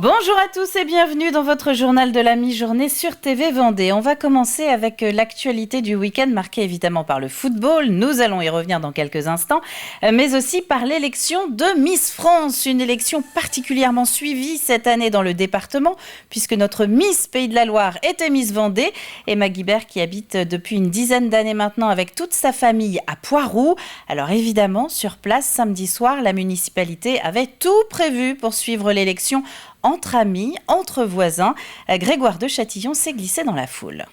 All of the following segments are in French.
Bonjour à tous et bienvenue dans votre journal de la mi-journée sur TV Vendée. On va commencer avec l'actualité du week-end marquée évidemment par le football. Nous allons y revenir dans quelques instants, mais aussi par l'élection de Miss France. Une élection particulièrement suivie cette année dans le département puisque notre Miss Pays de la Loire était Miss Vendée. Emma Guibert qui habite depuis une dizaine d'années maintenant avec toute sa famille à Poiroux. Alors évidemment, sur place, samedi soir, la municipalité avait tout prévu pour suivre l'élection entre amis, entre voisins. Grégoire de Châtillon s'est glissé dans la foule.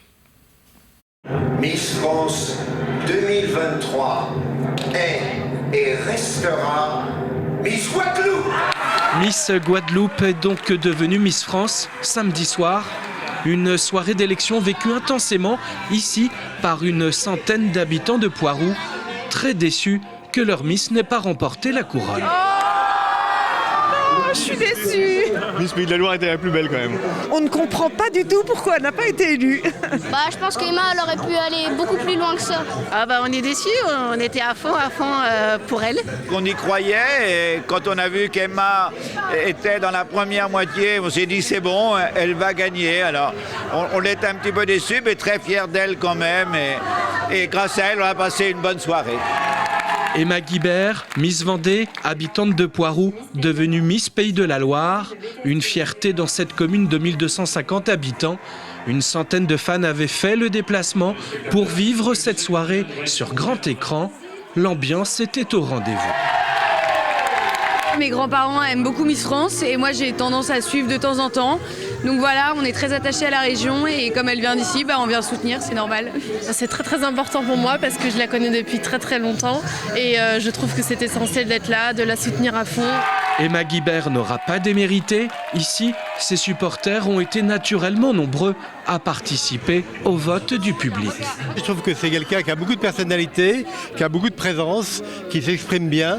Miss France 2023 est et restera Miss Guadeloupe. Miss Guadeloupe est donc devenue Miss France samedi soir. Une soirée d'élection vécue intensément ici par une centaine d'habitants de Poiroux, très déçus que leur Miss n'ait pas remporté la couronne. Je suis déçue. Miss Pays de la Loire était la plus belle quand même. On ne comprend pas du tout pourquoi elle n'a pas été élue. Je pense qu'Emma elle aurait pu aller beaucoup plus loin que ça. On est déçus, on était à fond pour elle. On y croyait et quand on a vu qu'Emma était dans la première moitié, on s'est dit c'est bon, elle va gagner. Alors on était un petit peu déçus mais très fiers d'elle quand même et grâce à elle on a passé une bonne soirée. Emma Guibert, Miss Vendée, habitante de Poiroux, devenue Miss Pays de la Loire. Une fierté dans cette commune de 1250 habitants. Une centaine de fans avaient fait le déplacement pour vivre cette soirée sur grand écran. L'ambiance était au rendez-vous. Mes grands-parents aiment beaucoup Miss France et moi j'ai tendance à suivre de temps en temps. Donc voilà, on est très attachés à la région et comme elle vient d'ici, on vient soutenir, c'est normal. C'est très très important pour moi parce que je la connais depuis très très longtemps et je trouve que c'est essentiel d'être là, de la soutenir à fond. Emma Guibert n'aura pas démérité. Ici, ses supporters ont été naturellement nombreux à participer au vote du public. Je trouve que c'est quelqu'un qui a beaucoup de personnalité, qui a beaucoup de présence, qui s'exprime bien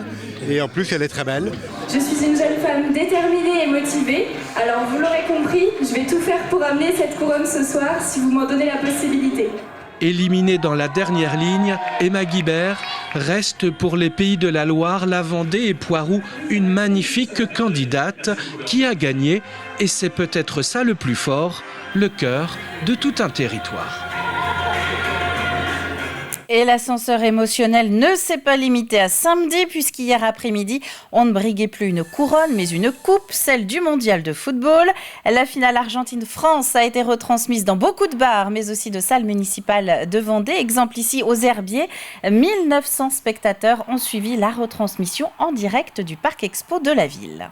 et en plus elle est très belle. Je suis une jeune femme déterminée et motivée, alors vous l'aurez compris, je vais tout faire pour amener cette couronne ce soir si vous m'en donnez la possibilité. Éliminée dans la dernière ligne, Emma Guibert reste pour les Pays de la Loire, la Vendée et Poiroux une magnifique candidate qui a gagné, et c'est peut-être ça le plus fort, le cœur de tout un territoire. Et l'ascenseur émotionnel ne s'est pas limité à samedi puisqu'hier après-midi, on ne briguait plus une couronne mais une coupe, celle du mondial de football. La finale Argentine-France a été retransmise dans beaucoup de bars mais aussi de salles municipales de Vendée. Exemple ici aux Herbiers, 1900 spectateurs ont suivi la retransmission en direct du Parc Expo de la ville.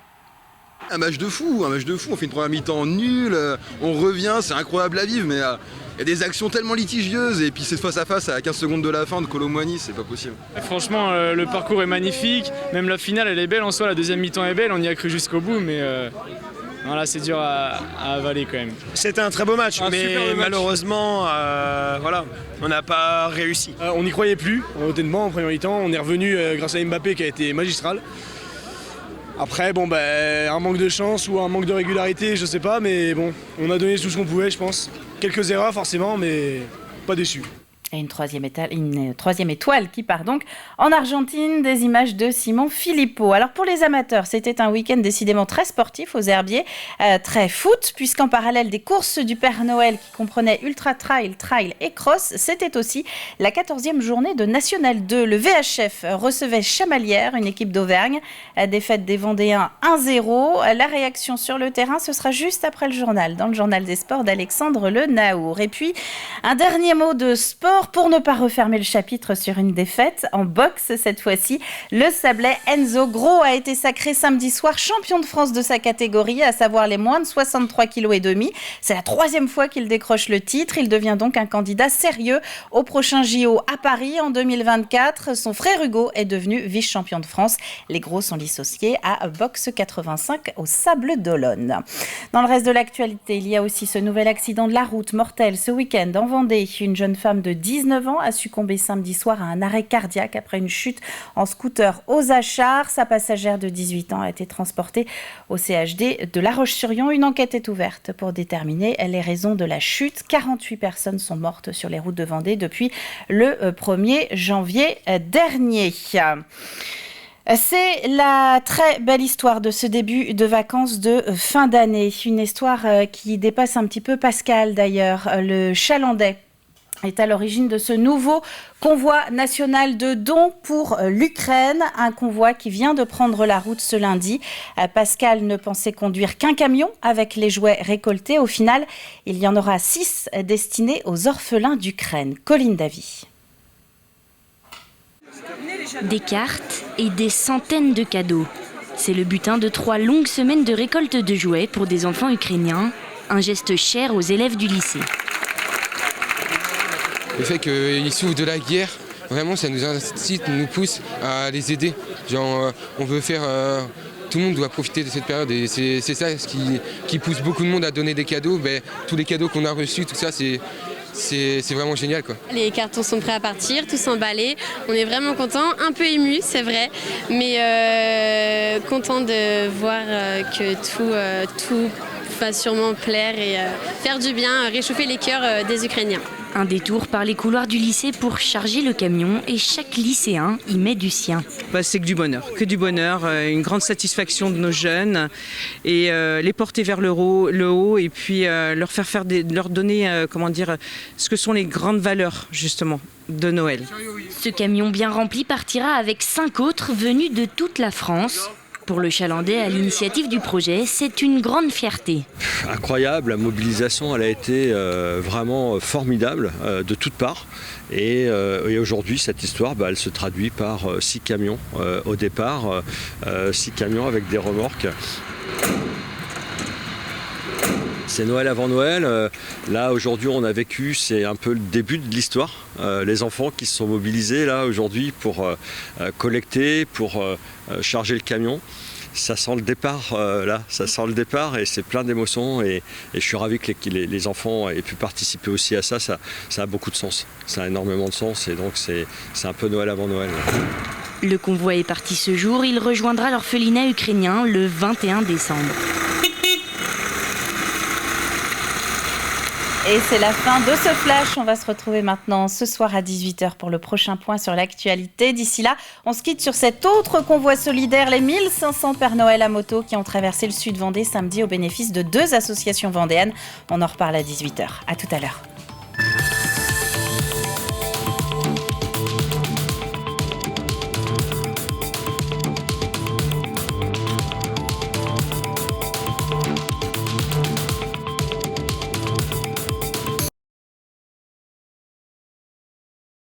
Un match de fou, on fait une première mi-temps nulle, on revient, c'est incroyable à vivre, mais il y a des actions tellement litigieuses et puis c'est face à face à 15 secondes de la fin de Kolo Muani, c'est pas possible. Franchement, le parcours est magnifique, même la finale elle est belle en soi, la deuxième mi-temps est belle, on y a cru jusqu'au bout, mais voilà, c'est dur à avaler quand même. C'était un très beau match, mais malheureusement, on n'a pas réussi. On n'y croyait plus, honnêtement, en première mi-temps, on est revenu grâce à Mbappé qui a été magistral. Après, un manque de chance ou un manque de régularité, je sais pas, mais bon, on a donné tout ce qu'on pouvait, je pense. Quelques erreurs forcément, mais pas déçus. Et une troisième étoile qui part donc en Argentine, des images de Simon Filippo. Alors pour les amateurs, c'était un week-end décidément très sportif aux Herbiers, très foot, puisqu'en parallèle des courses du Père Noël qui comprenaient ultra trail, trail et cross, c'était aussi la 14e journée de National 2. Le VHF recevait Chamalières, une équipe d'Auvergne, défaite des Vendéens 1-0. La réaction sur le terrain, ce sera juste après le journal, dans le journal des sports d'Alexandre Le Naour. Et puis, un dernier mot de sport pour ne pas refermer le chapitre sur une défaite. En boxe, cette fois-ci, le Sablais Enzo Gros a été sacré samedi soir champion de France de sa catégorie, à savoir les moins de 63,5 kg. C'est la 3e fois qu'il décroche le titre. Il devient donc un candidat sérieux au prochain JO à Paris en 2024. Son frère Hugo est devenu vice-champion de France. Les Gros sont dissociés à Boxe 85 au Sable d'Olonne. Dans le reste de l'actualité, il y a aussi ce nouvel accident de la route mortel ce week-end en Vendée. Une jeune femme de 19 ans a succombé samedi soir à un arrêt cardiaque après une chute en scooter aux Achards. Sa passagère de 18 ans a été transportée au CHD de La Roche-sur-Yon. Une enquête est ouverte pour déterminer les raisons de la chute. 48 personnes sont mortes sur les routes de Vendée depuis le 1er janvier dernier. C'est la très belle histoire de ce début de vacances de fin d'année. Une histoire qui dépasse un petit peu Pascal d'ailleurs. Le Chalandais est à l'origine de ce nouveau convoi national de dons pour l'Ukraine. Un convoi qui vient de prendre la route ce lundi. Pascal ne pensait conduire qu'un camion avec les jouets récoltés. Au final, il y en aura 6 destinés aux orphelins d'Ukraine. Colline Davy. Des cartes et des centaines de cadeaux. C'est le butin de 3 longues semaines de récolte de jouets pour des enfants ukrainiens, un geste cher aux élèves du lycée. Le fait qu'ils souffrent de la guerre, vraiment ça nous incite, nous pousse à les aider. Genre, on veut faire... tout le monde doit profiter de cette période et c'est ça ce qui pousse beaucoup de monde à donner des cadeaux. Tous les cadeaux qu'on a reçus, tout ça, c'est vraiment génial, quoi. Les cartons sont prêts à partir, tous emballés. On est vraiment contents, un peu émus, c'est vrai, mais contents de voir que tout va sûrement plaire et faire du bien, réchauffer les cœurs des Ukrainiens. Un détour par les couloirs du lycée pour charger le camion et chaque lycéen y met du sien. C'est que du bonheur, une grande satisfaction de nos jeunes et les porter vers le haut et puis leur donner ce que sont les grandes valeurs justement de Noël. Ce camion bien rempli partira avec 5 autres venus de toute la France. Pour le Chalandais, à l'initiative du projet, c'est une grande fierté. Incroyable, la mobilisation elle a été vraiment formidable de toutes parts. Et aujourd'hui, cette histoire, elle se traduit par 6 camions au départ, 6 camions avec des remorques. C'est Noël avant Noël. Là, aujourd'hui, on a vécu, c'est un peu le début de l'histoire. Les enfants qui se sont mobilisés là aujourd'hui pour collecter, pour charger le camion. Ça sent le départ, ça sent le départ et c'est plein d'émotions. Et je suis ravi que les enfants aient pu participer aussi à ça. Ça a beaucoup de sens. Ça a énormément de sens et donc c'est un peu Noël avant Noël. Le convoi est parti ce jour. Il rejoindra l'orphelinat ukrainien le 21 décembre. Et c'est la fin de ce flash. On va se retrouver maintenant ce soir à 18h pour le prochain point sur l'actualité. D'ici là, on se quitte sur cet autre convoi solidaire, les 1500 Pères Noël à moto qui ont traversé le sud Vendée samedi au bénéfice de 2 associations vendéennes. On en reparle à 18h. À tout à l'heure.